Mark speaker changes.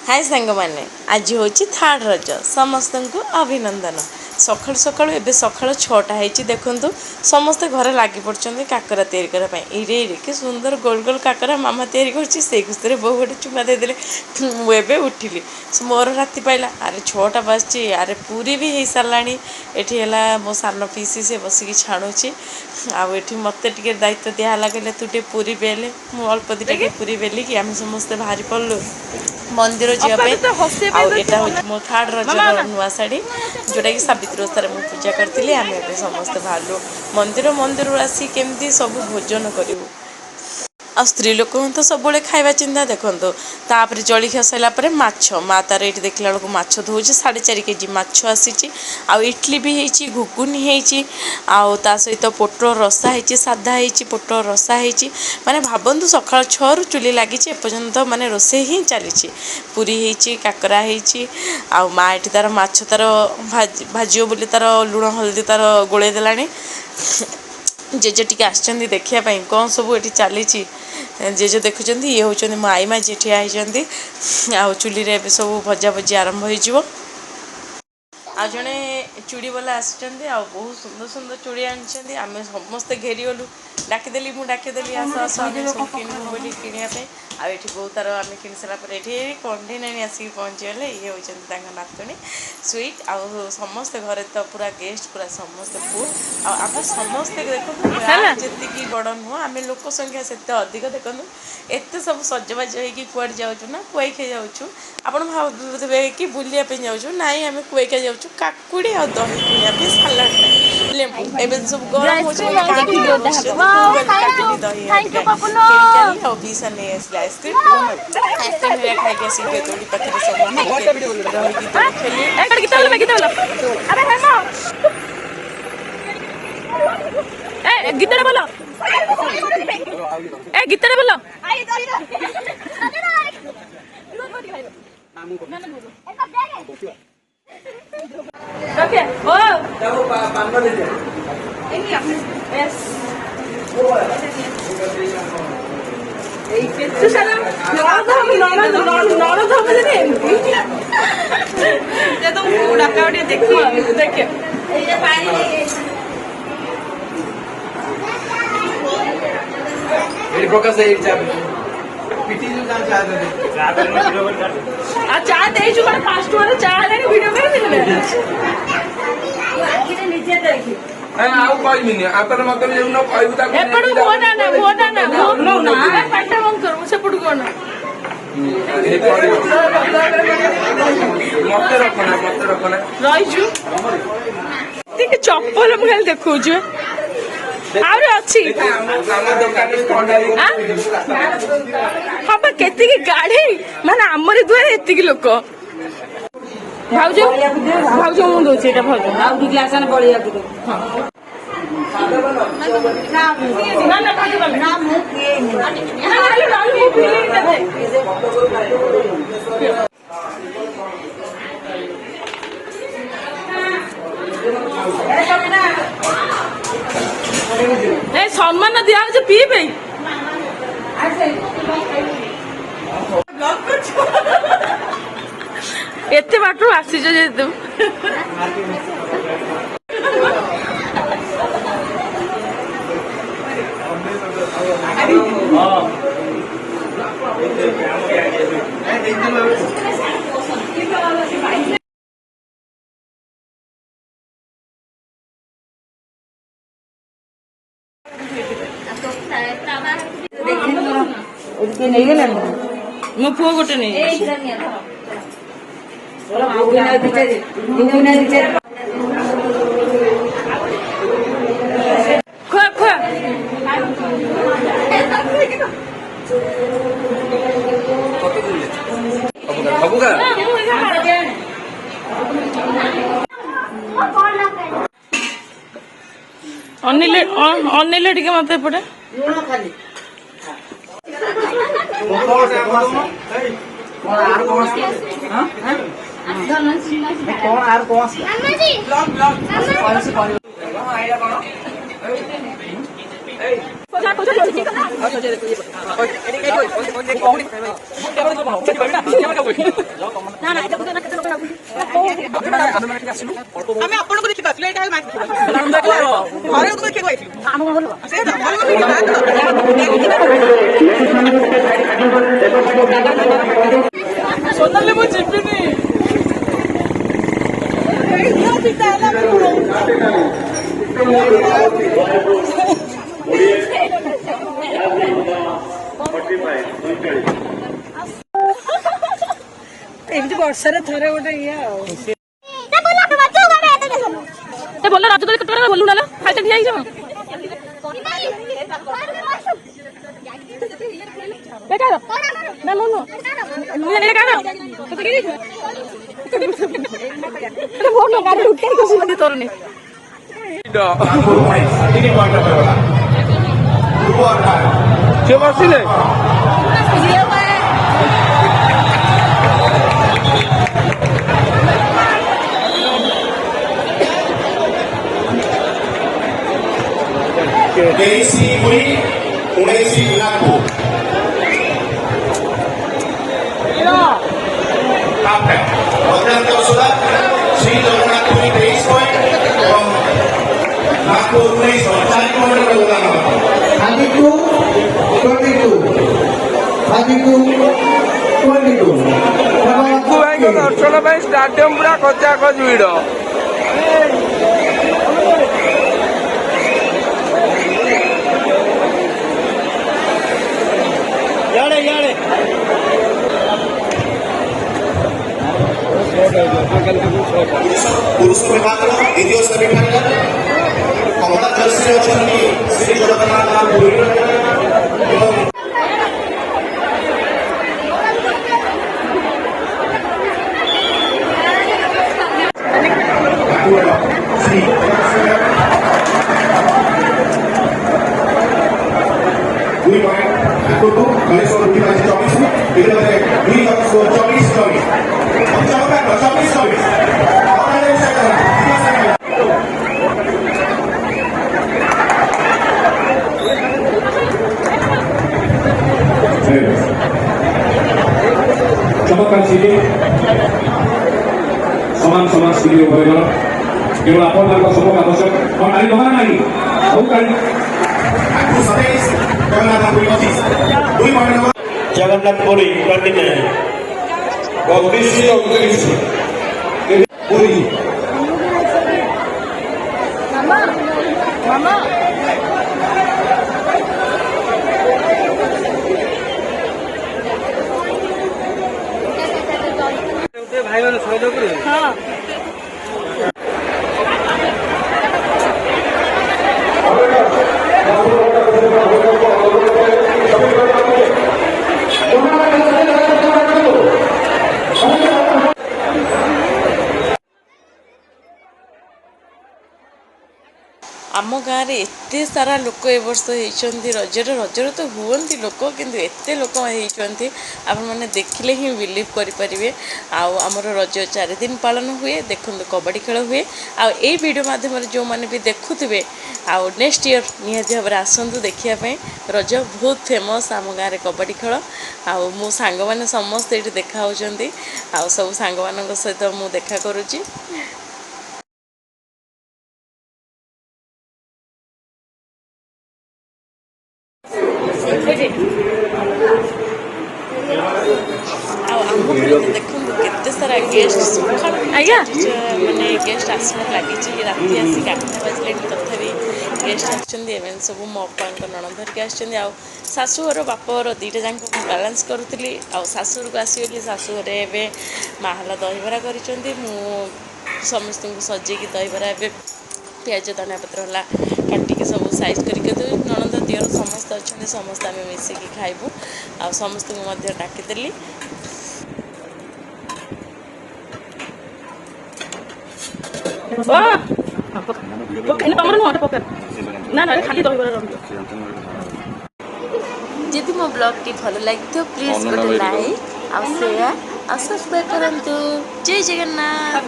Speaker 1: हाय सांग मैंने आज हूँ थर्ड रज समस्त को अभिनंदन सकाल सकाल एवं सकाल 6टा होती देखु समस्ते घरे लगी पड़ते काकरा तैयारी करने कि सुंदर गोल गोल काकरा मामा तैयारी कर खुशी बहु गोटे चुमा देदेले मुझे उठिली मोर राति पाइला अरे 6टा बाजची अरे पूरी भी हो सारा ये मो सान पीसी से बसिक छाणुची आठ मत टे दायित्व दिहला कहले तू टे पूरी बेले मु अल्प दिटा पूरी बेलिकी आम समस्ते बाहरी पड़लु मंदिर जावाई मो थर्ड रज नुआ शाढ़ी जोटा कि सावित्री ओषार मुझे पूजा करी आम समस्ते बाहर मंदिर मंदिर आसी केमती सब भोजन करूँ आ स्त्री लोक तो सब खाଇବା चिंता देखो तापर जलिखिया सारापर माछ माँ तार ये देखला बेलू माछ धोचे 4.5 केजी माछ आसी इडली भी होती घुगुनी होता सहित पोटल रसा होती साधा होती पोटल रसा होती माने भावतु सकाल 6 रु चुली लगी एपर्यंत माने रोसे ही चली पूरी होती काकरा होती आ माँ ये तार माछ तार भाजियो बोली तार लुण हल्दी तार गोले देलानी जेजे टी आसछन्ती देखियापाई कौन सब ये चली जेजे देखुं ये हूँ मो आई माँ जी ठिया होती आ चुली रे सब भजा भजी आरंभ हो आ जड़े चूड़ी वाला आसी बहुत सुंदर सुंदर चूड़ी आनी आम समस्ते घेरी गलु डाकिदेली मुझे डाकिदेली आस आस आम सब किणु बोली किणापी आठ बहुत तार आम कि सारापर ये कंढी नानी आसिक पहुँचीगले ये होती नातुणी स्वीट आउ समस्ते घरे तो पूरा गेस्ट पूरा समस्ते फुल आम समस्ते देखो जी बड़ नुह आम लोक संख्या से अधिक देखो एत सब सजबाज हो जाऊँ ना कुआखिया जाऊँ आपड़ भावे कि बुलापी जाऊँ ना आम कुआखिया जाऊँ काकुड़ी आ दही किणा सालाड लेंबू एवं सब गरम हो दही बीसा नहीं आसले आइसक्रीम आइसक्रीम खाई आसिक दौड़ी पाखे
Speaker 2: गीतरे बोलो ए गीतरे बोलो ओके ओ यस तू सारा नौरा धम जे तुम डाका उठे देखिए देखिए ये पानी
Speaker 3: ये प्रकाश है पिटी जो चाह दे
Speaker 2: आ चाह दे जो माने 5 टका चाह लेके वीडियो कर दिले आखिर नीचे देखी
Speaker 3: ए आउ कहबिनी आपर मतलब जे न कहबू ता
Speaker 2: एपड़ वो ना पाटा बंद कर से पड़ गो ना
Speaker 3: मत रखना
Speaker 2: रही छु ठीक चप्पल हम खाली देखौ छु आउरे अछि
Speaker 3: हम दुकान में ठंडा
Speaker 2: हाँ पर केती की गाड़ी माने हमरे दुआरे एती की लोक भाउजो भाउजो मु दो छेटा भाउजो आउ दी ग्लास ने बळिया दे हां ना ना भाउजो ना मु पिए ना मु पिए ए सम्मान दिया जे पीबे एते बाटू आसी जे तू मो पुओ गोटे नहीं खुआ खुआ अनिल टिके मत पड़े ଆମେ ଆପଣଙ୍କୁ ଦେଖିବା ଆସିଲେ ଏଇଟା ଘରେ
Speaker 1: ସୋନାଲି ମୁଁ ଯିବିନି।
Speaker 2: ଏମିତି ବର୍ଷାରେ ଥରେ ଗୋଟେ ଇଏ ଆଉ बोल राजू तो कटोरा बोलू ना खाइते ठीक है बेटा ना नो नो मुझे ले का तो के तो बोल नो गाड़ी उठे को सुन तोरने
Speaker 3: से बसिले
Speaker 4: Daisy Mui, Daisy Laku. Captain, Odhanto Sudah, Sri Jagannatha Puri 23 point, এবং Nagpur 19 point, 4 point এর অবদান আছে। 32, 22, 32, 22.
Speaker 3: ଭାଇଙ୍କ ଦର୍ଶନ ପାଇଁ ଷ୍ଟାଡିୟମ ପୁରା କଚାକଚ ଭିଡ଼।
Speaker 4: पुरुष विभाग द्वितीय सेमिफाइनाल कमला जर्सी अछंती श्री जगन्नाथ पुरी एवं श्री दुई पॉइंट आगो कलेक्शन रुटी आज 24 इधर दुई स्कोर 24
Speaker 5: चमत्कार सीढ़ी समान समान सीढ़ी केवल आपण सब आवश्यक और नारी दवा नहीं
Speaker 4: जगन्नाथपुरी 29 32 29 पुरी
Speaker 2: मामा
Speaker 3: भाई मैंने सहयोग करे
Speaker 2: हाँ
Speaker 1: आम गाँव में एत सारा लोक ए वर्ष होती रजर तो हुंती लोक किंतु एते लोक होती आपण मैंने देखिले ही बिलीव करें आमर रज 4 दिन पालन हुए देखो कबड्डी खेल हुए आई वीडियो माध्यम जो मैंने भी देखुवे आउ नेक्स्ट ईयर निहाती भाव आसतु देखापी रज बहुत फेमस आम गाँव में कबड्डी खेल आउ मो सांग मैंने समस्ते ये देखा आउ सब सांग मान सहित मु देखा करुच्ची देखो केते सारा गेस्ट माने गेस्ट आसने लगी राति आसिक 8 बजले तथापि गेस्ट आछंदी एवं सब मो अपांक नणंद धरिक आछंदी आ शाशुघर बापघर दुईटा जाक बालांस करुली आ शाशुघर को आसीगली शाशुघर एवं माहला दहीबरा कर समस्त सजेकी दहीबरा ए पिज धनिया पत्र है काटिकी सब साइज करके नणंद दियर समस्त अच्छा समस्त आम मिसिकी खाइबू आ समस्त डाकिदेली जदि मो ब्लॉग टी भल लगी तो प्लीज गोटे लाइक आ शेयर आ सब्सक्राइब करंतु जय जगन्नाथ।